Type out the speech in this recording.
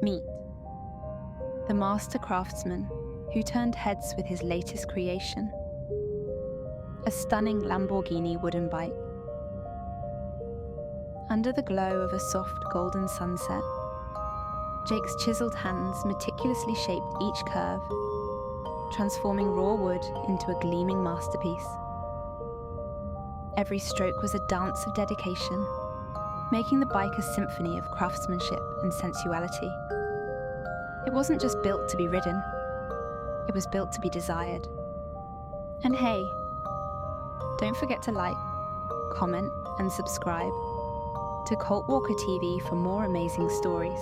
Meet the master craftsman who turned heads with his latest creation, a stunning Lamborghini wooden bike. Under the glow of a soft golden sunset, Jake's chiseled hands meticulously shaped each curve, transforming raw wood into a gleaming masterpiece. Every stroke was a dance of dedication, making the bike a symphony of craftsmanship and sensuality. It wasn't just built to be ridden, it was built to be desired. And hey, don't forget to like, comment, and subscribe to Cult Walker TV for more amazing stories.